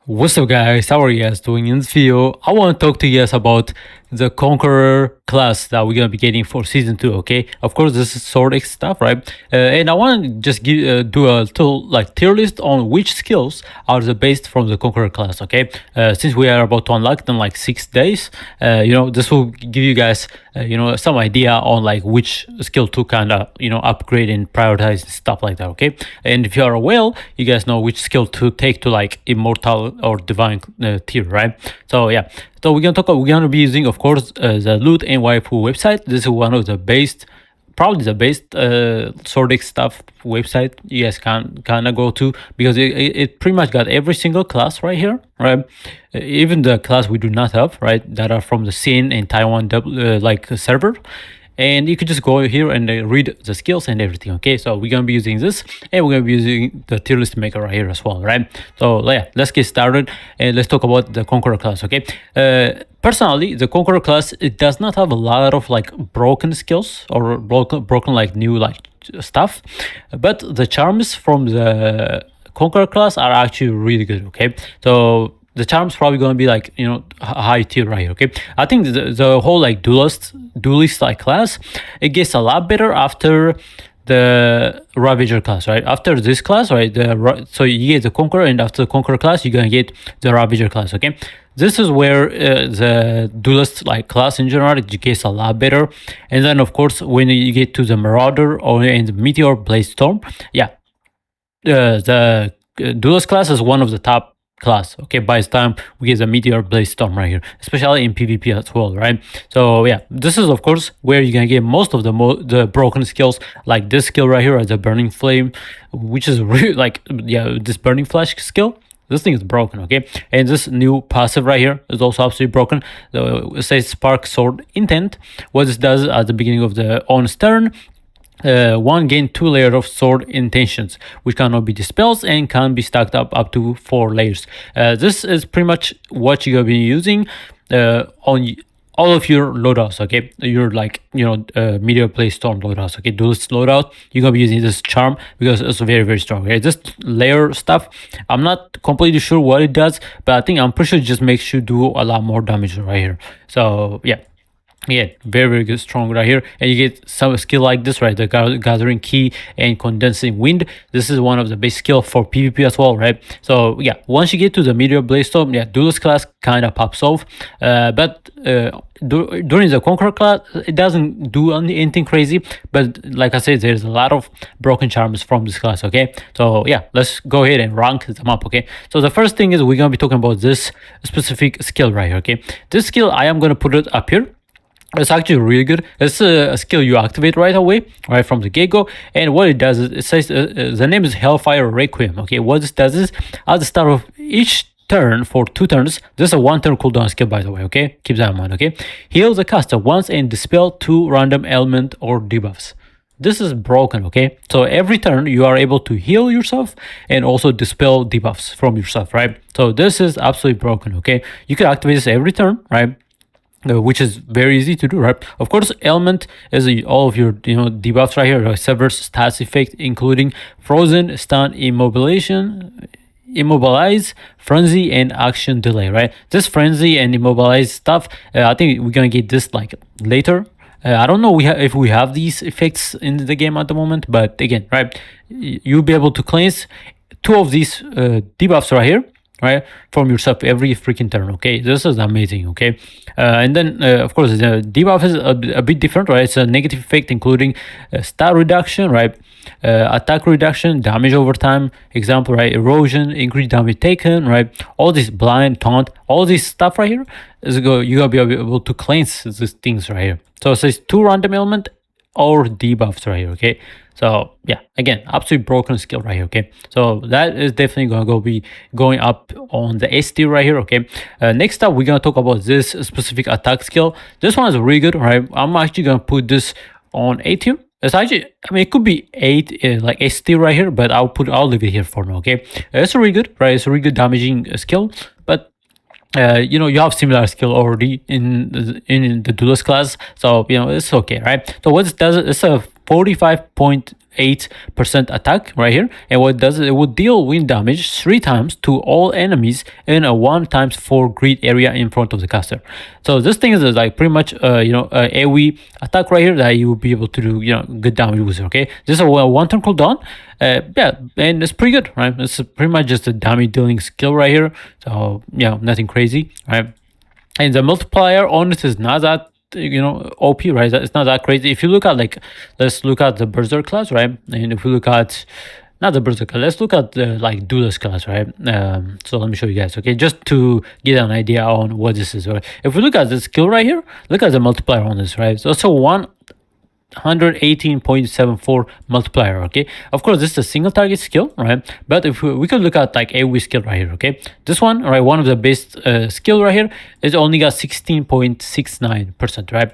What's up guys, how are you guys doing? In this video, I want to talk to you guys about the Conqueror class that we're going to be getting for Season 2, okay? Of course, this is Sword X stuff, right? And I want to just do a little tier list on which skills are the best from the Conqueror class, okay? Since we are about to unlock them like 6 days, this will give you guys, some idea on which skill to kind of, upgrade and prioritize and stuff like that, okay? And if you are well, you guys know which skill to take to Immortal or Divine tier, right? So yeah, so we're gonna be using, of course, the Loot and Waifu website. This is one of the best, probably the best Sword stuff website you guys can kind of go to, because it pretty much got every single class right here, right? Even the class we do not have, right, that are from the scene in Taiwan server. And you could just go here and read the skills and everything, okay? So we're gonna be using this, and we're gonna be using the tier list maker right here as well, right? So yeah, let's get started and let's talk about the Conqueror class, okay? Personally, the Conqueror class, it does not have a lot of broken skills or broken new stuff, but the charms from the Conqueror class are actually really good, okay? So the charm's probably going to be high tier right here, okay? I think the whole duelist class, it gets a lot better after the Ravager class, right? After this class, right? So you get the Conqueror, and after the Conqueror class, you're gonna get the Ravager class, okay? This is where the duelist class in general, it gets a lot better. And then of course when you get to the Marauder or in the Meteor Blaze Storm, yeah, the duelist class is one of the top class, okay? By the time we get the Meteor Blaze Storm right here, especially in PvP as well, right? So yeah, this is of course where you're gonna get most of the broken skills, like this skill right here, as a Burning Flame, which is really this Burning Flash skill. This thing is broken, okay? And this new passive right here is also absolutely broken. It says Spark Sword Intent. What this does at the beginning of the opponent's turn, one gain 2 layers of sword intentions, which cannot be dispelled and can be stacked up to 4 layers. This is pretty much what you're gonna be using on all of your loadouts, okay? Your Meteor Blaze Storm loadouts, okay? Duelist loadout, you're gonna be using this charm because it's very, very strong, okay? This layer stuff, I'm not completely sure what it does, but I'm pretty sure it just makes you do a lot more damage right here. So yeah, very, very good, strong right here. And you get some skill like this, right? The Gathering Key and Condensing Wind. This is one of the base skill for PvP as well, right? So yeah, once you get to the Meteor Blaze Storm, yeah, duelist class kind of pops off, but during the Conqueror class, it doesn't do anything crazy. But like I said, there's a lot of broken charms from this class, okay? So yeah, let's go ahead and rank them up, okay? So the first thing is we're gonna be talking about this specific skill right here, okay? This skill, I am gonna put it up here. It's actually really good. It's a skill you activate right away, right from the get-go. And what it does is, it says the name is Hellfire Requiem, okay? What this does is, at the start of each turn for 2 turns, this is a 1 turn cooldown skill, by the way, okay? Keep that in mind, okay? Heal the caster once and dispel 2 random element or debuffs. This is broken, okay? So every turn you are able to heal yourself and also dispel debuffs from yourself, right? So this is absolutely broken, okay? You can activate this every turn, right? Which is very easy to do, right? Of course, element is all of your debuffs right here, severs stats effect, including frozen, stun, immobilize, frenzy, and action delay, right? This frenzy and immobilize stuff, I think we're gonna get this later. I don't know if we have these effects in the game at the moment, but again, right, you'll be able to cleanse 2 of these debuffs right here, right, from yourself every freaking turn, okay? This is amazing, okay? And then of course the debuff is a bit different, right? It's a negative effect, including stat reduction, right, attack reduction, damage over time, example, right, erosion, increased damage taken, right? All this blind, taunt, all this stuff right here is you gotta be able to cleanse these things right here. So it says 2 random element or debuffs right here, okay? So yeah, again, absolutely broken skill right here, okay? So that is definitely gonna be going up on the S tier right here, okay? Next up, we're gonna talk about this specific attack skill. This one is really good, right? I'm actually gonna put this on A tier. It's actually, it could be 8, S tier right here, but I'll leave it here for now, okay? It's really good, right? It's a really good damaging skill, but you have similar skill already in the duelist class, so it's okay, right? So what it does, it's a 45 point 8% attack right here. And what does it? It will deal wind damage 3 times to all enemies in a 1x4 grid area in front of the caster. So this thing is like pretty much AoE attack right here that you will be able to do good damage with it. Okay, this is a 1 turn cooldown. Yeah, and it's pretty good, right? It's pretty much just a damage dealing skill right here. So yeah, nothing crazy, right? And the multiplier on it is not that OP, right? It's not that crazy. If you look at let's look at the Berserk class, right? And if we look at not the Berserk class, let's look at the Duelist class, right? So let me show you guys, okay, just to get an idea on what this is. Right? If we look at the skill right here, look at the multiplier on this, right? So it's a 118.74 multiplier. Okay, of course this is a single target skill, right? But if we could look at AoE skill right here, okay, this one, right, one of the best skill right here is only got 16.69%, right?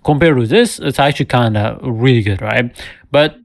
Compared with this, it's actually kind of really good, right? But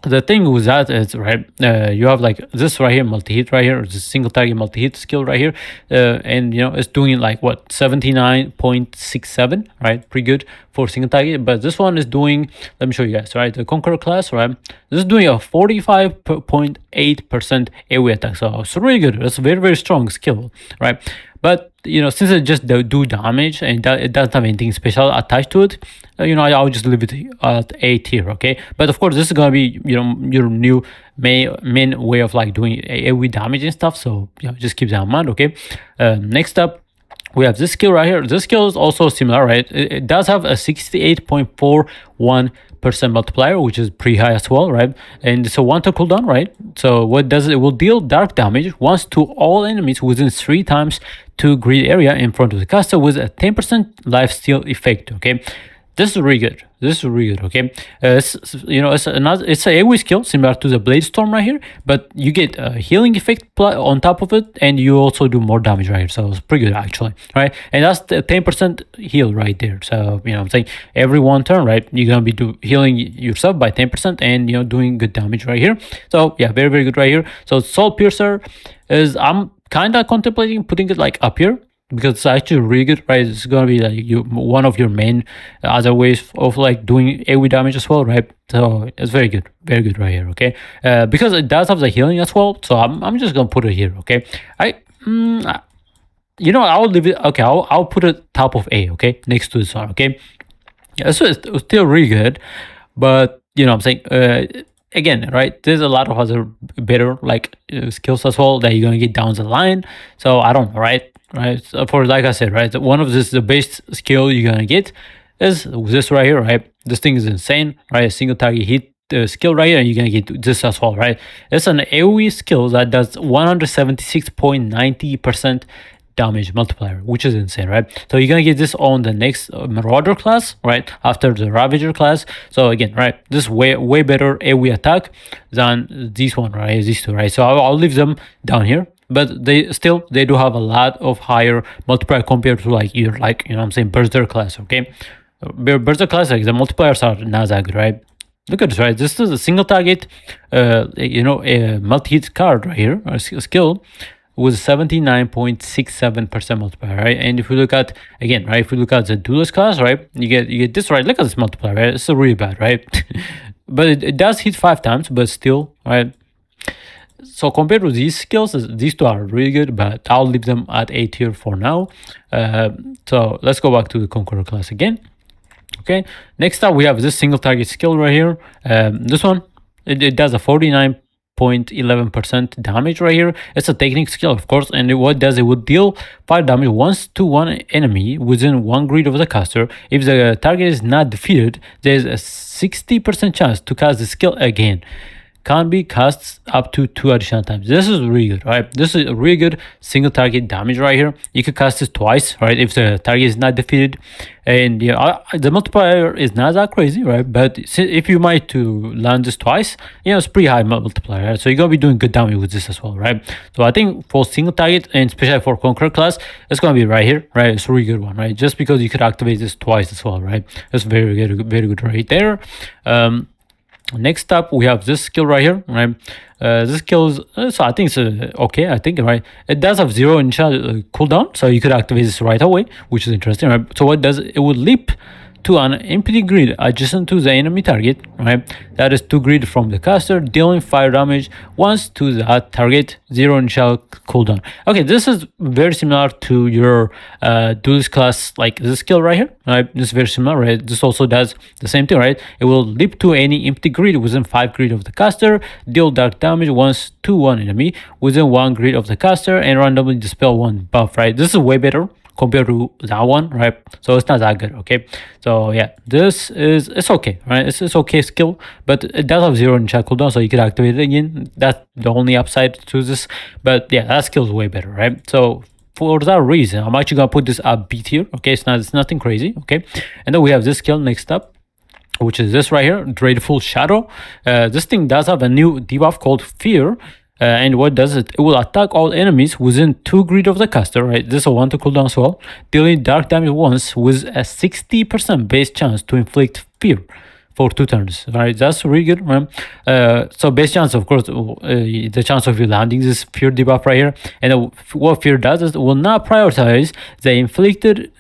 the thing with that is, right, you have this right here, multi-hit right here, the single target multi-hit skill right here, and it's doing what, 79.67, right? Pretty good for single target. But this one is doing, let me show you guys, right, the Conqueror class, right, this is doing a 45.8% AoE attack. So it's really good. It's a very, very strong skill, right? But since it just do damage and it doesn't have anything special attached to it, I'll just leave it at A tier, okay? But of course, this is gonna be your new main way of doing AoE damage and stuff. So just keep that in mind, okay? Next up, we have this skill right here. This skill is also similar, right? It does have a 68.41% multiplier, which is pretty high as well, right? And it's a 1 turn cooldown, right? So what does it? It will deal dark damage once to all enemies within 3 times to grid area in front of the caster with a 10% lifesteal effect, okay? This is really good. This is really good, okay? It's it's a AoE skill similar to the Blade Storm right here, but you get a healing effect on top of it, and you also do more damage right here. So it's pretty good actually, right? And that's the 10% heal right there. So I'm saying every 1 turn, right, you're gonna be healing yourself by 10% and doing good damage right here. So yeah, very, very good right here. So Soul Piercer is, I'm kind of contemplating putting it up here, because it's actually really good, right? It's gonna be one of your main other ways of doing AoE damage as well, right? So it's very good right here, okay? Because it does have the healing as well, so I'm just gonna put it here, okay? I'll leave it, okay, I'll put it top of A, okay, next to this one, okay? Yeah, so it's still really good, but I'm saying again, right, there's a lot of other better skills as well that you're gonna get down the line. So I don't know, right? So for, like I said, right, one of the best skill you're gonna get is this right here, right? This thing is insane, right? A single target hit skill right here, and you're gonna get this as well, right? It's an AoE skill that does 176.90% damage multiplier, which is insane, right? So you're gonna get this on the next Marauder class, right, after the Ravager class. So again, right, this is way better AoE attack than this one, right, these two, right? So I'll leave them down here, but they do have a lot of higher multiplier compared to your Berserk class, okay? Berserk class, the multipliers are not that good, right? Look at this, right? This is a single target a multi-hit card right here, a skill with 79.67% multiplier, right? And if we look at, again, right, if we look at the Duelist class, right, you get this, right? Look at this multiplier, right? It's really bad, right? But it does hit 5 times, but still, right? So compared to these skills, these two are really good, but I'll leave them at A tier for now. So let's go back to the Conqueror class again. Okay, next up we have this single target skill right here. This one, it does a 49.11% damage right here. It's a technique skill, of course, and what does, it would deal 5 damage once to one enemy within 1 grid of the caster. If the target is not defeated, there's a 60% chance to cast the skill again. Can be cast up to 2 additional times. This is really good, right? This is a really good single target damage right here. You can cast this twice, right, if the target is not defeated. And the multiplier is not that crazy, right? But if you might to land this twice, it's pretty high multiplier, right? So you're gonna be doing good damage with this as well, right? So I think for single target, and especially for Conqueror class, it's gonna be right here, right? It's a really good one, right? Just because you could activate this twice as well, right? It's very good right there. Next up we have this skill right here, right? This skill is, so I think it's okay, I think, right? It does have 0 initial cooldown, so you could activate this right away, which is interesting, right? So what does it? It would leap to an empty grid adjacent to the enemy target, right? That is 2 grid from the caster, dealing fire damage once to that target, 0 initial cooldown. Okay, this is very similar to your duelist class, like this skill right here, right? This is very similar, right? This also does the same thing, right? It will leap to any empty grid within 5 grid of the caster, deal dark damage once to one enemy within 1 grid of the caster, and randomly dispel 1 buff, right? This is way better compared to that one, right? So it's not that good, okay? So yeah, it's okay, right? It's okay skill, but it does have 0 initial cooldown, so you can activate it again. That's the only upside to this, but yeah, that skill is way better, right? So for that reason, I'm actually gonna put this at B tier, okay? It's nothing crazy, okay? And then we have this skill next up, which is this right here, Dreadful Shadow. This thing does have a new debuff called Fear. And what does it? It will attack all enemies within 2 grid of the caster, right? This is a 1 to cooldown as well, dealing dark damage once with a 60% base chance to inflict fear for 2 turns, right? That's really good, right? So base chance, of course, the chance of you landing this fear debuff right here. And what fear does is it will not prioritize the inflictor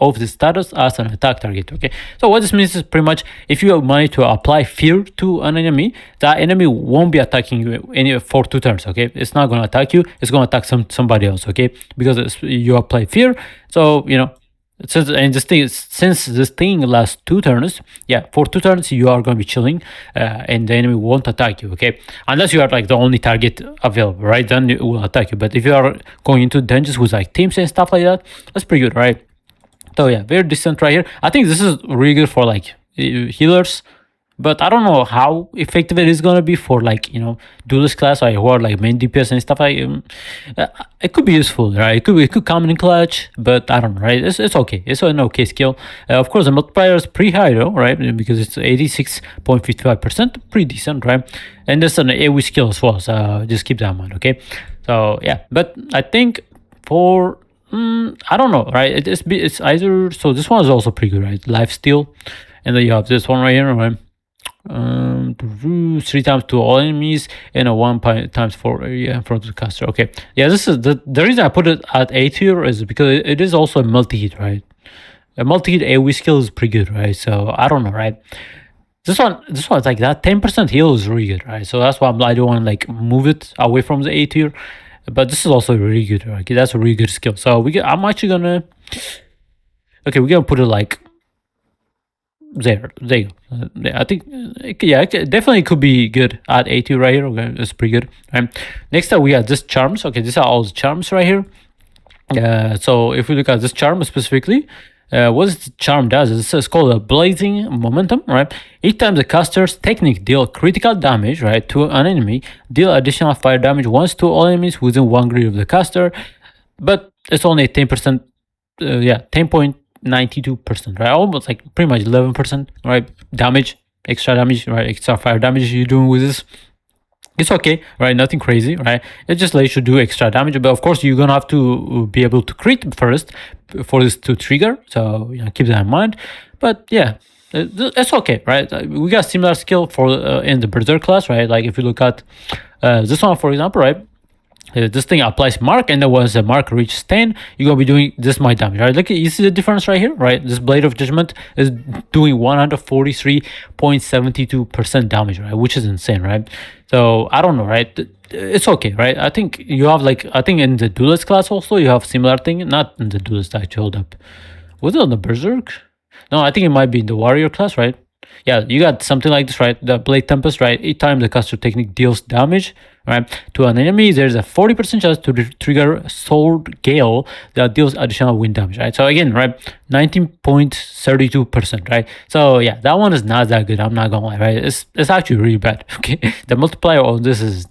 of the status as an attack target. Okay, so what this means is pretty much if you manage to apply fear to an enemy, that enemy won't be attacking you for 2 turns. Okay, it's not going to attack you, it's going to attack somebody else. Okay, because you apply fear. So you know, since this thing lasts 2 turns, yeah, for 2 turns you are going to be chilling, and the enemy won't attack you, okay? Unless you are like the only target available, right? Then it will attack you. But if you are going into dungeons with like teams and stuff like that, that's pretty good, right? So yeah, very decent right here. I think this is really good for like healers, but I don't know how effective it is gonna be for like, you know, duelist class or who are like main DPS and stuff like. It could be useful, right? It could come in clutch, but I don't know, right? It's okay. It's an okay skill. Of course, the multiplier is pretty high though, right? Because it's 86.55%, pretty decent, right? And it's an AoE skill as well, so just keep that in mind, okay? So yeah, but I think for I don't know, right? It's either, so this one is also pretty good, right? Lifesteal, and then you have this one right here, right? 3 times to all enemies and a 1 times for in front of the caster. Okay, yeah, this is the reason I put it at A tier is because it is also a multi-hit, right? A multi-hit AoE skill is pretty good, right? So I don't know, right? This one's like that 10% heal is really good, right? So that's why I don't want to like move it away from the A tier, but this is also really good, right? Okay, that's a really good skill. So I'm actually gonna, okay, we're gonna put it like there you go. I think yeah, definitely could be good at 80 right here. Okay, that's pretty good. Right, next up we have this charms. Okay, these are all the charms right here. So if we look at this charm specifically, what this charm does is it's called a blazing momentum, right? Each time the caster's technique deal critical damage, right, to an enemy, deal additional fire damage once to all enemies within 1 grid of the caster, but it's only 10%, 10.92%, right? Almost like pretty much 11%, right? Damage, extra damage, right? Extra fire damage you're doing with this. It's okay, right? Nothing crazy, right? It just lets you do extra damage, but of course you're gonna have to be able to crit first for this to trigger. So you know, keep that in mind. But yeah, it's okay, right? We got similar skill for in the berserker class, right? Like if you look at this one, for example, right? This thing applies mark, and then once the mark reaches 10, you're gonna be doing this much damage, right? Look, you see the difference right here, right? This Blade of Judgment is doing 143.72% damage, right? Which is insane, right? So I don't know, right? It's okay, right? I think you have like, I think in the duelist class also you have similar thing. Not in the duelist, actually. Hold up, was it on the berserk? No, I think it might be in the warrior class, right? Yeah, you got something like this, right? The Blade Tempest, right? Each time the caster technique deals damage, right, to an enemy, there's a 40% chance to trigger Sword Gale that deals additional wind damage, right? So again, right, 19.32%, right? So yeah, that one is not that good. I'm not gonna lie, right? It's actually really bad. Okay, the multiplier on this is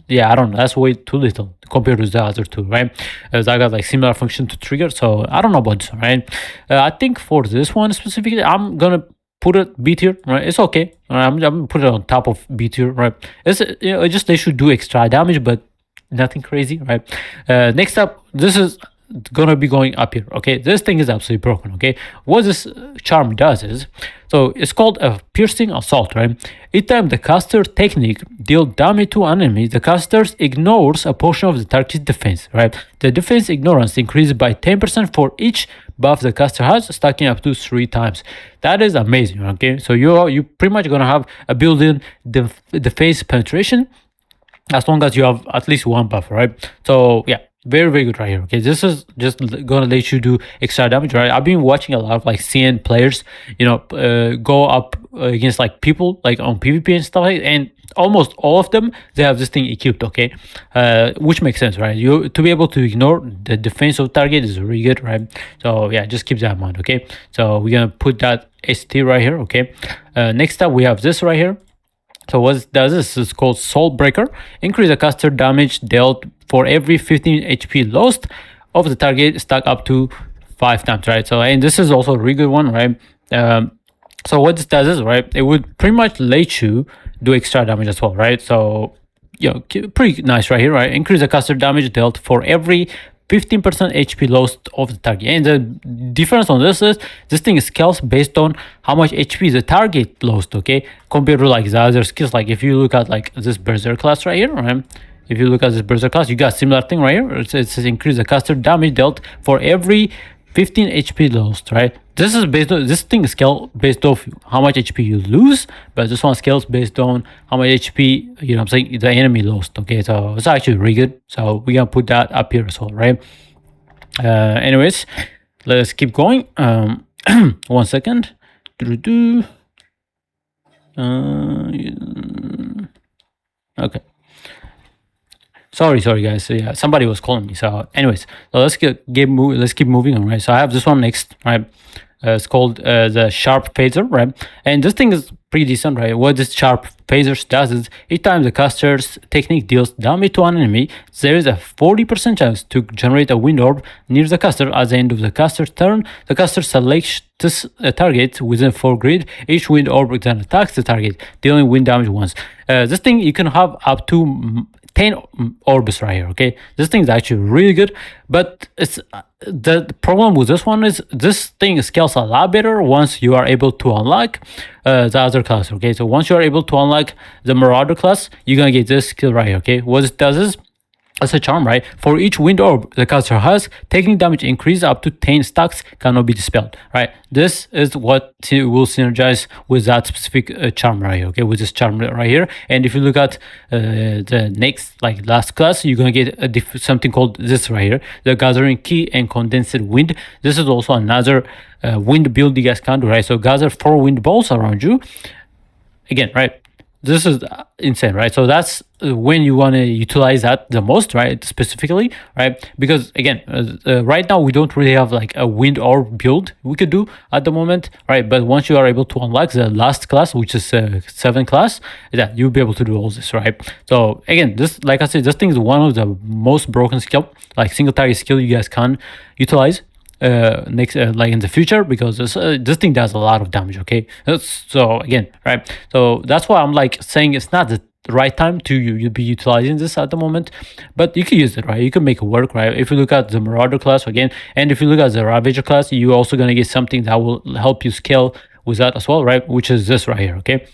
yeah, I don't know. That's way too little compared to the other two, right? As I got like similar function to trigger, so I don't know about this one, right? I think for this one specifically, I'm gonna put it B tier, right? It's okay. Right? I'm gonna put it on top of B tier, right? It's, you know, it just they should do extra damage, but nothing crazy, right? Next up, this is gonna be going up here. Okay, this thing is absolutely broken. Okay, what this charm does is, so it's called a piercing assault, right? Each time the caster technique deal damage to an enemy, the caster ignores a portion of the target's defense, right? The defense ignorance increases by 10% for each buff the caster has, stacking up to 3 times. That is amazing. Okay, so you pretty much gonna have a built-in defense penetration as long as you have at least one buff, right? So yeah, very good right here. Okay, this is just gonna let you do extra damage, right? I've been watching a lot of like CN players, go up against like people like on PvP and stuff, and almost all of them, they have this thing equipped. Okay, which makes sense, right? You to be able to ignore the defense of target is really good, right? So yeah, just keep that in mind. Okay, so we're gonna put that ST right here. Okay, next up we have this right here. So what it does is called Soul Breaker. Increase the caster damage dealt for every 15 HP lost of the target, stack up to 5 times, right? So, and this is also a really good one, right? So what this does is, right, it would pretty much let you do extra damage as well, right? So, pretty nice right here, right? Increase the caster damage dealt for every 15% HP lost of the target. And the difference on this is this thing scales based on how much HP the target lost, okay? Compared to like the other skills. Like if you look at like this Berserker class right here, right? If you look at this Berserker class, you got similar thing right here. It says increase the caster damage dealt for every 15 HP lost, right? This is based on, this thing scale based off how much HP you lose, but this one scales based on how much HP, you know what I'm saying, the enemy lost. Okay, so it's actually really good. So we're gonna put that up here as well, right? Anyways, let's keep going. 1 second. Okay. Sorry guys. So yeah, somebody was calling me. So anyways, so let's keep moving on, right? So I have this one next, right? It's called the Sharp Phaser, right? And this thing is pretty decent, right? What this Sharp Phaser does is each time the caster's technique deals damage to an enemy, there is a 40% chance to generate a wind orb near the caster. At the end of the caster's turn, the caster selects this target within 4 grid. Each wind orb then attacks the target, dealing wind damage once. This thing you can have up to 10 orbs right here. Okay, this thing is actually really good, but it's the problem with this one is this thing scales a lot better once you are able to unlock the other class. Okay, so once you are able to unlock the Marauder class, you're gonna get this skill right here. Okay, what it does is, as a charm, right? For each wind orb the caster has, taking damage increase up to 10 stacks cannot be dispelled, right? This is what will synergize with that specific charm right here, okay? With this charm right here. And if you look at the next, like last class, you're gonna get something called this right here, the Gathering Key and Condensed Wind. This is also another wind build you guys can do, right? So gather 4 wind balls around you. Again, right? This is insane, right? So that's when you want to utilize that the most, right? Specifically, right? Because again, right now we don't really have like a wind orb build we could do at the moment, right? But once you are able to unlock the last class, which is 7 class, yeah, you'll be able to do all this, right? So again, this, like I said, this thing is one of the most broken skill, like single target skill you guys can utilize next like in the future, because this thing does a lot of damage. Okay, so again, right, so that's why I'm like saying it's not the right time to you be utilizing this at the moment, but you can use it, right? You can make it work, right? If you look at the Marauder class again, and if you look at the Ravager class, you're also gonna get something that will help you scale with that as well, right? Which is this right here. Okay,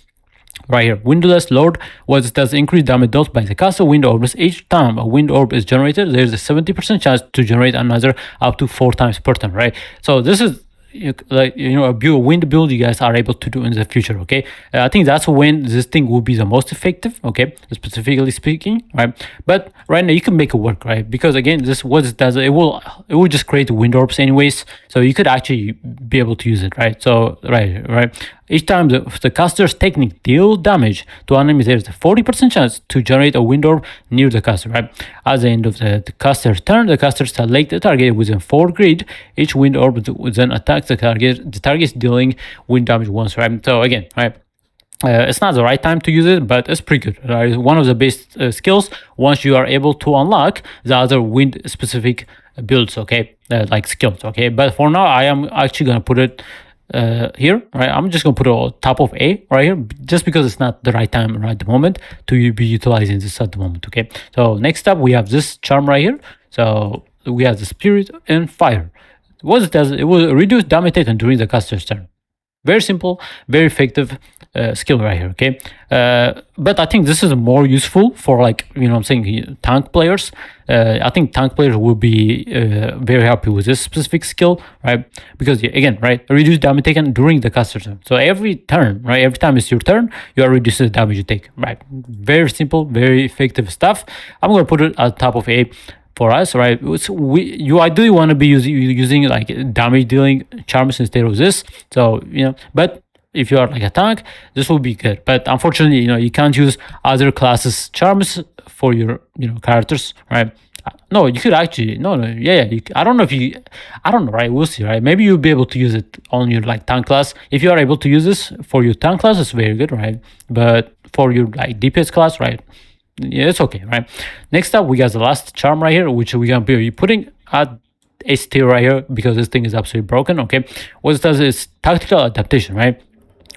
right here, Windless Lord. What it does, increase damage dealt by the caster wind orbs. Each time a wind orb is generated, there's a 70% chance to generate another up to 4 times per turn, right? So this is like, a wind build you guys are able to do in the future. Okay, I think that's when this thing will be the most effective, okay, specifically speaking, right? But right now you can make it work, right? Because again, this what it does, it will just create wind orbs anyways, so you could actually be able to use it, right? So right, each time the caster's technique deal damage to enemies, there's a 40% chance to generate a wind orb near the caster, right? At the end of the caster's turn, the caster selects the target within 4 grid. Each wind orb then attacks the target. The target is dealing wind damage once, right? So again, right, it's not the right time to use it, but it's pretty good, right? One of the best skills once you are able to unlock the other wind specific builds, okay, like skills, okay? But for now, I am actually gonna put it here, right? I'm just gonna put it on top of A right here, just because it's not the right time right at the moment to be utilizing this at the moment. Okay, so next up we have this charm right here. So we have the spirit and fire. What it does, it will reduce damage taken during the caster's turn. Very simple, very effective skill right here, okay? But I think this is more useful for, like, you know what I'm saying, tank players. I think tank players will be very happy with this specific skill, right? Because, again, right, reduce damage taken during the caster turn. So every turn, right, every time it's your turn, you are reducing the damage you take, right? Very simple, very effective stuff. I'm going to put it at the top of A for us, right? You ideally want to be using like damage dealing charms instead of this. So, you know, but if you are like a tank, this will be good. But unfortunately, you know, you can't use other classes charms for your, you know, characters, right? No, you could actually, yeah. I don't know if you, I don't know, right? We'll see, right? Maybe you'll be able to use it on your like tank class. If you are able to use this for your tank class, it's very good, right? But for your like DPS class, right? Yeah, it's okay, right? Next up, we got the last charm right here, which we're gonna be putting at S tier right here because this thing is absolutely broken. Okay, what it does is tactical adaptation, right?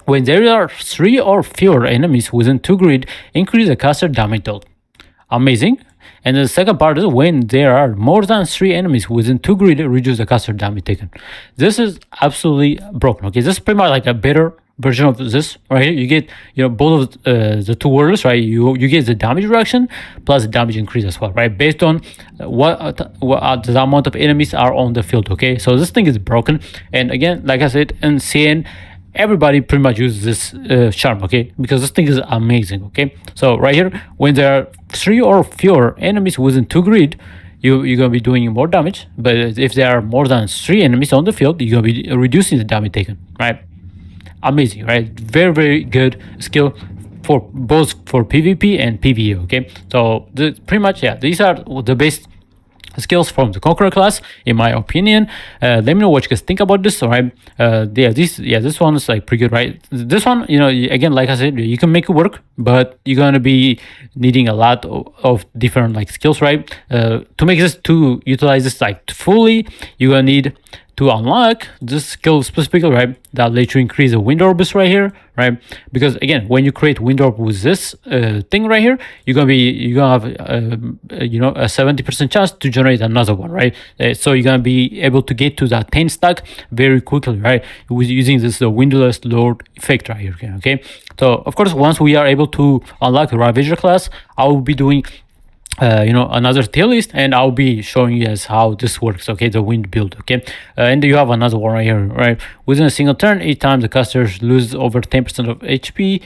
When there are 3 or fewer enemies within 2 grid, increase the caster damage dealt. Amazing. And the second part is when there are more than 3 enemies within 2 grid, reduce the caster damage taken. This is absolutely broken. Okay, this is pretty much like a better version of this right here. You get, you know, both of the two worlds, right? You get the damage reduction plus the damage increase as well, right? Based on what the amount of enemies are on the field. Okay, so this thing is broken. And again, like I said, in CN, everybody pretty much uses this charm, okay, because this thing is amazing. Okay, so right here, when there are 3 or fewer enemies within 2 grid, you're gonna be doing more damage. But if there are more than 3 enemies on the field, you're gonna be reducing the damage taken, right? Amazing, right? Very, very good skill for both for PvP and PvE. Okay, so pretty much, yeah, these are the best skills from the Conqueror class, in my opinion. Let me know what you guys think about this. All right, this one is like pretty good, right? This one, you know, again, like I said, you can make it work, but you're gonna be needing a lot of different like skills, right? To make this, to utilize this like fully, you're gonna need to unlock this skill specifically, right? That lets you increase the wind orbs right here, right? Because again, when you create wind orb with this thing right here, you're gonna have you know, a 70% chance to generate another one, right? So you're gonna be able to get to that 10 stack very quickly, right? With using this windless lord effect right here. Okay, so of course, once we are able to unlock the Ravager class, I will be doing you know, another tier list, and I'll be showing you guys how this works. Okay, the wind build. Okay, and you have another one right here, right? Within a single turn, each time the caster loses over 10% of HP,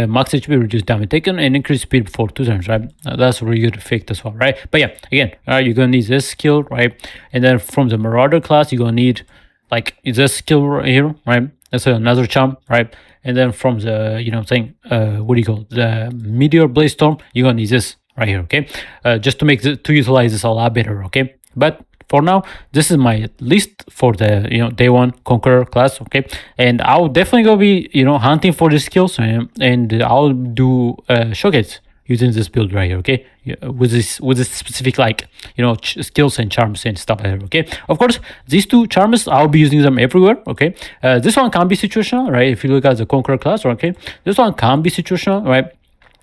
max HP, reduce damage taken, and increase speed for 2 turns, right? That's a really good effect as well, right? But yeah, again, you're gonna need this skill, right? And then from the Marauder class, you're gonna need like this skill right here, right? That's another charm, right? And then from the, you know what I'm saying, what do you call it? The Meteor Blaze Storm, you're gonna need this right here. Okay, just to make to utilize this a lot better. Okay, but for now, this is my list for the, you know, day 1 Conqueror class. Okay, and I'll definitely go be, you know, hunting for the skills, and I'll do showcase using this build right here. Okay, with this specific, like, you know, skills and charms and stuff like that. Okay, of course, these 2 charms, I'll be using them everywhere. Okay, this one can be situational, right? If you look at the Conqueror class, okay, this one can be situational, right?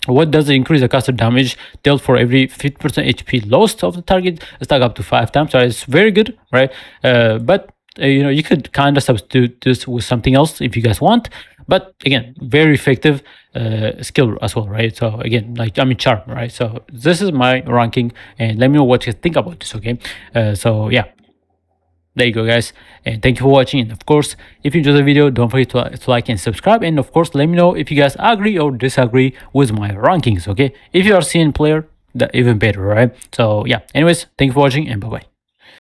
What does it increase the caster damage dealt for every 50% HP lost of the target, stack up to 5 times. So it's very good, right? But you know, you could kind of substitute this with something else if you guys want. But again, very effective skill as well, right? So again, like, I mean, charm, right? So this is my ranking, and let me know what you think about this. Okay, so yeah. There you go, guys, and thank you for watching. And of course, if you enjoyed the video, don't forget to like and subscribe. And of course, let me know if you guys agree or disagree with my rankings. Okay, if you are CN player, that even better, right? So yeah, anyways, thank you for watching, and bye bye.